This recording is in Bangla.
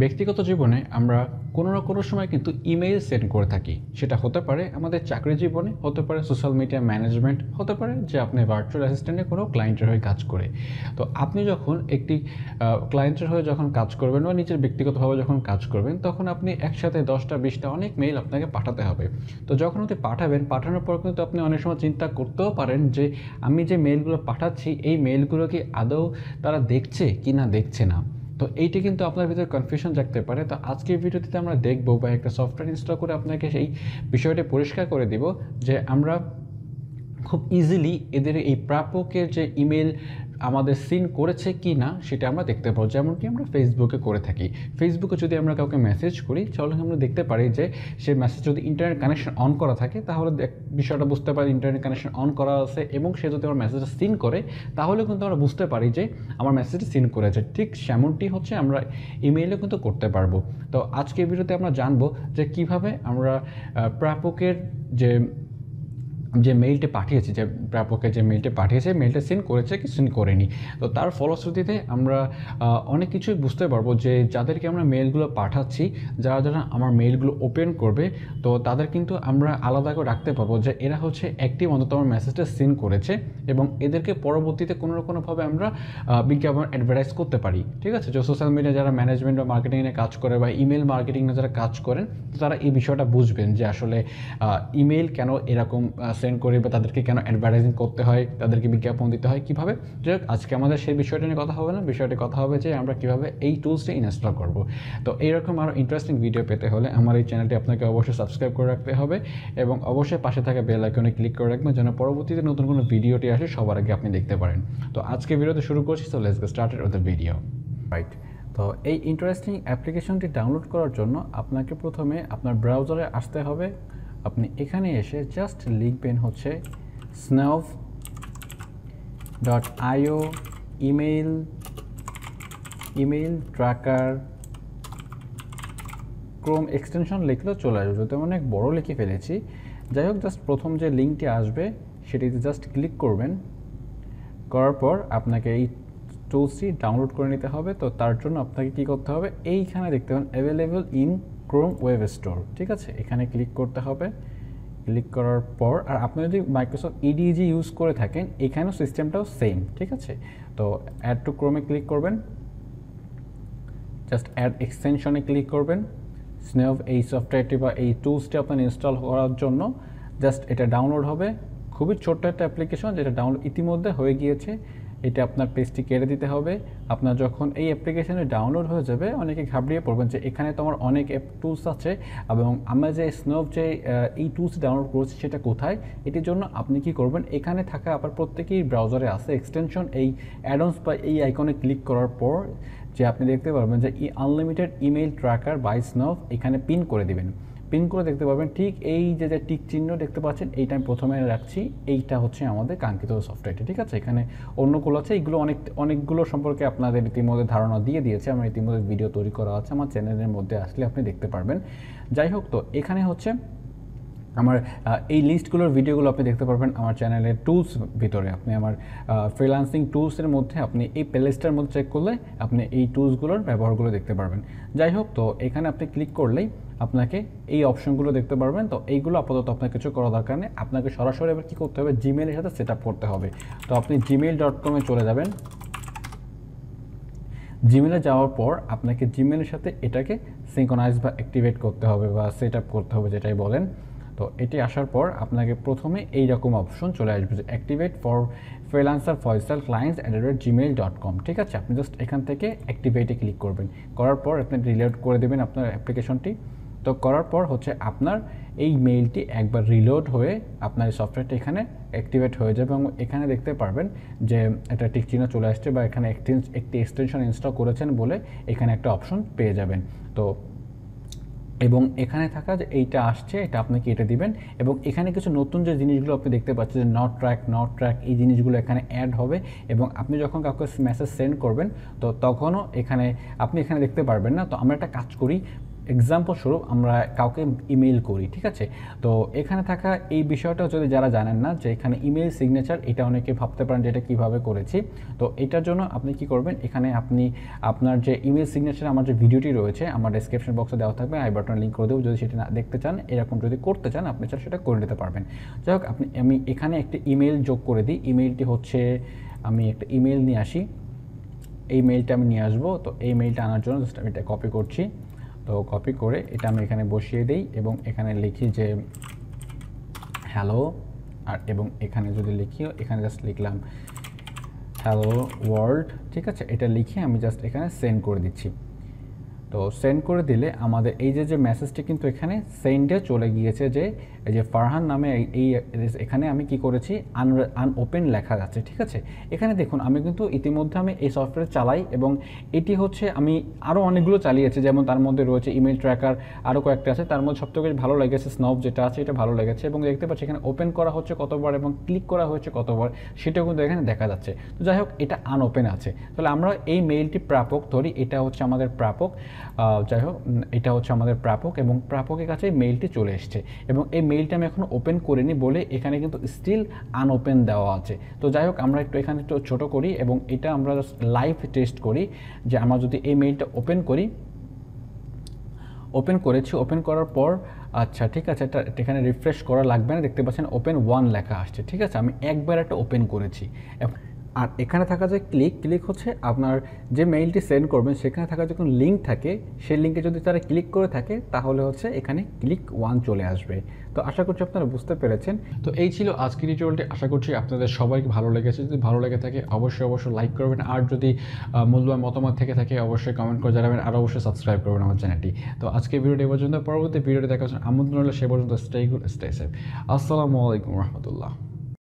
ব্যক্তিগত জীবনে আমরা কোনো না কোনো সময় কিন্তু ইমেইল সেন্ড করে থাকি। সেটা হতে পারে আমাদের চাকরি জীবনে, হতে পারে সোশ্যাল মিডিয়া ম্যানেজমেন্ট, হতে পারে যে আপনি ভার্চুয়াল অ্যাসিস্ট্যান্টে কোনো ক্লায়েন্টের হয়ে কাজ করে। তো আপনি যখন একটি ক্লায়েন্টের হয়ে যখন কাজ করবেন বা নিজের ব্যক্তিগতভাবে যখন কাজ করবেন, তখন আপনি একসাথে 10টা 20টা অনেক মেইল আপনাকে পাঠাতে হবে। তো যখন আপনি পাঠাবেন, পাঠানোর পর কিন্তু আপনি অনেক সময় চিন্তা করতেও পারেন যে আমি যে মেইলগুলো পাঠাচ্ছি, এই মেইলগুলো কি আদৌ তারা দেখছে কি না দেখছে না। তো এইটা কিন্তু আপনার ভিতরে কনফিউশন জাগতে পারে। তো আজকের ভিডিওটিতে আমরা দেখবো বা একটা সফটওয়্যার ইনস্টল করে আপনাকে সেই বিষয়টা পরিষ্কার করে দিব যে আমরা খুব ইজিলি এদের এই প্রাপকের যে ইমেল আমাদের সিন করেছে কি না সেটা আমরা দেখতে পাবো, যেমনটি আমরা ফেসবুকে করে থাকি। ফেসবুকে যদি আমরা কাউকে মেসেজ করি, তাহলে আমরা দেখতে পারি যে সে মেসেজ যদি ইন্টারনেট কানেকশন অন করা থাকে, তাহলে বিষয়টা বুঝতে পারি ইন্টারনেট কানেকশন অন করা আছে, এবং সে যদি আমার মেসেজটা সিন করে, তাহলে কিন্তু আমরা বুঝতে পারি যে আমার মেসেজটা সিন করেছে। ঠিক সেমনটি হচ্ছে আমরা ইমেইলে কিন্তু করতে পারবো। তো আজকের ভিডিওতে আমরা জানবো যে কিভাবে আমরা প্রাপকের যে মেইলটা পাঠিয়েছি, যে প্রাপকের যে মেইলটা পাঠিয়েছে, মেইলটা সেন্ড করেছে কি সেন্ড করেনি। তো তার ফলশ্রুতিতে আমরা অনেক কিছুই বুঝতে পারবো যে যাদেরকে আমরা মেইলগুলো পাঠাচ্ছি, যারা যারা আমার মেইলগুলো ওপেন করবে, তো তাদের কিন্তু আমরা আলাদা করে রাখতে পারবো যে এরা হচ্ছে অ্যাক্টিভ, অন্তত আমার মেসেজটা সেন্ড করেছে, এবং এদেরকে পরবর্তীতে কোনো না কোনোভাবে আমরা বিজ্ঞাপন অ্যাডভার্টাইজ করতে পারি। ঠিক আছে, যে সোশ্যাল মিডিয়া যারা ম্যানেজমেন্ট বা মার্কেটিংয়ে কাজ করে বা ইমেল মার্কেটিংয়ে যারা কাজ করেন, তারা এই বিষয়টা বুঝবেন যে আসলে ইমেল কেন এরকম সেন্ড করি, বা তাদেরকে কেন অ্যাডভার্টাইজিং করতে হয়, তাদেরকে বিজ্ঞাপন দিতে হয় কীভাবে। যাই হোক, আজকে আমাদের সেই বিষয়টা নিয়ে কথা হবে না, বিষয়টি কথা হবে যে আমরা কীভাবে এই টুলসটি ইনস্টল করব। তো এইরকম আরও ইন্টারেস্টিং ভিডিও পেতে হলে আমার এই চ্যানেলটি আপনাকে অবশ্যই সাবস্ক্রাইব করে রাখতে হবে, এবং অবশ্যই পাশে থাকা বেল আইকনে ক্লিক করে রাখবেন যেন পরবর্তীতে নতুন কোনো ভিডিওটি আসে সবার আগে আপনি দেখতে পারেন। তো আজকে ভিডিওতে শুরু করছি, তো let's get started with the video. Right, তো এই ইন্টারেস্টিং অ্যাপ্লিকেশনটি ডাউনলোড করার জন্য আপনাকে প্রথমে আপনার ব্রাউজারে আসতে হবে। আপনি এখানে এসে জাস্ট লিখবেন হচ্ছে snov.io email tracker Chrome extension লিখলেও চলে আসবে, যদি অনেক বড় লিখে ফেলেছি। যাই হোক, জাস্ট প্রথম যে লিঙ্কটি আসবে সেটিতে জাস্ট ক্লিক করবেন। করার পর আপনাকে এই টুলসটি ডাউনলোড করে নিতে হবে। তো তার জন্য আপনাকে কী করতে হবে, এইখানে দেখতে পাবেন available in Chrome web store. ঠিক আছে, এখানে ক্লিক করতে হবে। ক্লিক করার পর, আর আপনি যদি মাইক্রোসফট ইডিজি ইউজ করে থাকেন, এখানেও সিস্টেমটাও সেম। ঠিক আছে, তো অ্যাড টু ক্রোমে ক্লিক করবেন, জাস্ট অ্যাড এক্সটেনশনে ক্লিক করবেন। স্নেভ এই সফটওয়্যারটি বা এই টুলসটি আপনার ইনস্টল করার জন্য জাস্ট এটা ডাউনলোড হবে। খুবই ছোট্ট একটা অ্যাপ্লিকেশন, যেটা ডাউনলোড ইতিমধ্যে হয়ে গিয়েছে। এটা আপনার পেজটি কেটে দিতে হবে। আপনার যখন এই অ্যাপ্লিকেশনে ডাউনলোড হয়ে যাবে, অনেকে ঘাবড়িয়ে পড়বেন যে এখানে তো আমার অনেক টুলস আছে, এবং আমরা যে স্নোভ যে এই টুলস ডাউনলোড করেছি সেটা কোথায়। এটির জন্য আপনি কি করবেন, এখানে থাকা আবার প্রত্যেকেই ব্রাউজারে আছে এক্সটেনশন, এই অ্যাডন্স বা এই আইকনে ক্লিক করার পর যে আপনি দেখতে পারবেন যে আনলিমিটেড ইমেইল ট্র্যাকার বাই স্নোভ, এখানে পিন করে দিবেন। পিন করে দেখতে পারবেন ঠিক এই যে টিক চিহ্ন দেখতে পাচ্ছেন, এইটা আমি প্রথমে রাখছি। এইটা হচ্ছে আমাদের কাঙ্ক্ষিত সফটওয়্যারটি। ঠিক আছে, এখানে অন্যগুলো আছে, এইগুলো অনেকগুলো সম্পর্কে আপনাদের ইতিমধ্যে ধারণা দিয়ে দিয়েছে, আমার ইতিমধ্যে ভিডিও তৈরি করা আছে, আমার চ্যানেলের মধ্যে আসলে আপনি দেখতে পারবেন। যাই হোক, তো এখানে হচ্ছে আমার এই লিস্টগুলোর ভিডিওগুলো আপনি দেখতে পারবেন আমার চ্যানেলের টুলস ভিতরে। আপনি আমার ফ্রিল্যান্সিং টুলসের মধ্যে আপনি এই প্লেলিস্টের মধ্যে চেক করলে আপনি এই টুলসগুলোর ব্যবহারগুলো দেখতে পারবেন। যাই হোক, তো এখানে আপনি ক্লিক করলেই আপনাকে এই অপশনগুলো দেখতে পারবেন। তো এইগুলো আপাতত আপনার কিছু করা দরকার নেই, আপনাকে সরাসরি এবার কী করতে হবে, জিমেইলের সাথে সেট আপ করতে হবে। তো আপনি gmail.com-এ চলে যাবেন। জিমেলে যাওয়ার পর আপনাকে জিমেলের সাথে এটাকে সিঙ্ক্রোনাইজ বা অ্যাক্টিভেট করতে হবে বা সেট আপ করতে হবে, যেটাই বলেন। তো এটি আসার পর আপনাকে প্রথমে এই রকম অপশন চলে আসবে যে activate for freelancer Faisal clients@gmail.com। ঠিক আছে, আপনি জাস্ট এখান থেকে অ্যাক্টিভেটে ক্লিক করবেন। করার পর আপনি রিলোড করে দেবেন আপনার অ্যাপ্লিকেশনটি। তো করার পর হচ্ছে আপনার এই মেইলটি একবার রিলোড হয়ে আপনার এই সফটওয়্যারটি এখানে অ্যাক্টিভেট হয়ে যাবে, এবং এখানে দেখতে পারবেন যে এটা টিক চিহ্ন চলে আসছে, বা এখানে একটি এক্সটেনশন ইনস্টল করেছেন বলে এখানে একটা অপশন পেয়ে যাবেন। তো এবং এখানে থাকা যে এইটা আসছে, এটা আপনি কেটে দিবেন, এবং এখানে কিছু নতুন যে জিনিসগুলো আপনি দেখতে পাচ্ছেন যে নট ট্র্যাক এই জিনিসগুলো এখানে অ্যাড হবে, এবং আপনি যখন কাউকে মেসেজ সেন্ড করবেন তো তখনও আপনি এখানে দেখতে পারবেন না। তো আমরা একটা কাজ করি, এক্সাম্পল স্বরূপ আমরা কাউকে ইমেইল করি, ঠিক আছে? তো এখানে থাকা এই বিষয়টা যদি যারা জানেন না যে এখানে ইমেইল সিগনেচার, এটা অনেকে ভাবতে পারেন যে এটা কীভাবে করেছি। তো এটার জন্য আপনি কি করবেন, এখানে আপনি আপনার যে ইমেইল সিগনেচার আমার যে ভিডিওটি রয়েছে আমার ডেসক্রিপশন বক্সে দেওয়া থাকবে, আই বাটন লিঙ্ক করে দেবো, যদি সেটা না দেখতে চান, এরকম যদি করতে চান আপনি চান সেটা করে নিতে পারবেন। যাই হোক, আমি এখানে একটা ইমেইল যোগ করে দিই। ইমেইলটি হচ্ছে, আমি একটা ইমেইল নিয়ে আসি, এই মেইলটা আমি নিয়ে আসবো। তো এই মেইলটা আনার জন্য জাস্ট আমি এটা কপি করছি। তো কপি করে এটা আমি এখানে বসিয়ে দিই এবং এখানে লিখি যে হ্যালো, আর এবং এখানে যদি লিখি, এখানে জাস্ট লিখলাম হ্যালো ওয়ার্ল্ড, ঠিক আছে? এটা লিখে আমি জাস্ট এখানে সেন্ড করে দিচ্ছি। তো সেন্ড করে দিলে আমাদের এই যে মেসেজটি কিন্তু এখানে সেন্ডে চলে গিয়েছে, যে এই যে ফারহান নামে এই এখানে আমি কি করেছি, আনওপেন লেখা যাচ্ছে, ঠিক আছে? এখানে দেখুন আমি কিন্তু ইতিমধ্যে আমি এই সফটওয়্যার চালাই এবং এটি হচ্ছে আমি আরও অনেকগুলো চালিয়েছি, যেমন তার মধ্যে রয়েছে ইমেল ট্র্যাকার, আরও কয়েকটা আছে। তার মধ্যে সবথেকে ভালো লেগেছে স্নব যেটা আছে, এটা ভালো লেগেছে এবং দেখতে পাচ্ছি এখানে ওপেন করা হচ্ছে কতবার এবং ক্লিক করা হয়েছে কতবার, সেটাও কিন্তু এখানে দেখা যাচ্ছে। তো যাই হোক, এটা আনওপেন আছে। তাহলে আমরা এই মেইলটি প্রাপক ধরি, এটা হচ্ছে আমাদের প্রাপক। যাই হোক, এটা হচ্ছে আমাদের প্রাপক এবং প্রাপকের কাছে মেইলটি চলে এসছে এবং এই মেইলটা আমি এখন ওপেন করিনি বলে এখানে কিন্তু স্টিল আনওপেন দেওয়া আছে। তো যাই হোক, আমরা একটু এখানে একটু ছোটো করি এবং এটা আমরা জাস্ট লাইভ টেস্ট করি যে আমরা যদি এই মেইলটা ওপেন করি, ওপেন করেছি, ওপেন করার পর আচ্ছা ঠিক আছে, এটা এখানে রিফ্রেশ করা লাগবে না, দেখতে পাচ্ছেন ওপেন 1 লেখা আসছে, ঠিক আছে? আমি একবার একটা ওপেন করেছি। আর এখানে থাকা যে ক্লিক হচ্ছে আপনার যে মেইলটি সেন্ড করবেন সেখানে থাকা যখন লিঙ্ক থাকে, সেই লিঙ্কে যদি তারা ক্লিক করে থাকে তাহলে হচ্ছে এখানে ক্লিক 1 চলে আসবে। তো আশা করছি আপনারা বুঝতে পেরেছেন। তো এই ছিল আজকের টিউটোরিয়ালটি, আশা করছি আপনাদের সবাইকে ভালো লেগেছে। যদি ভালো লেগে থাকে অবশ্যই লাইক করবেন, আর যদি মূল্যবান মতামত থেকে থাকে অবশ্যই কমেন্ট করে জানাবেন, আর অবশ্যই সাবস্ক্রাইব করবেন আমার চ্যানেলটি। তো আজকে ভিডিওটি এই পর্যন্ত, পরবর্তী ভিডিওটি দেখার জন্য আমন্ত্রণ হলো, সে পর্যন্ত স্টে কুল, স্টে সেফ। আসসালামু আলাইকুম রহমতুল্লাহ।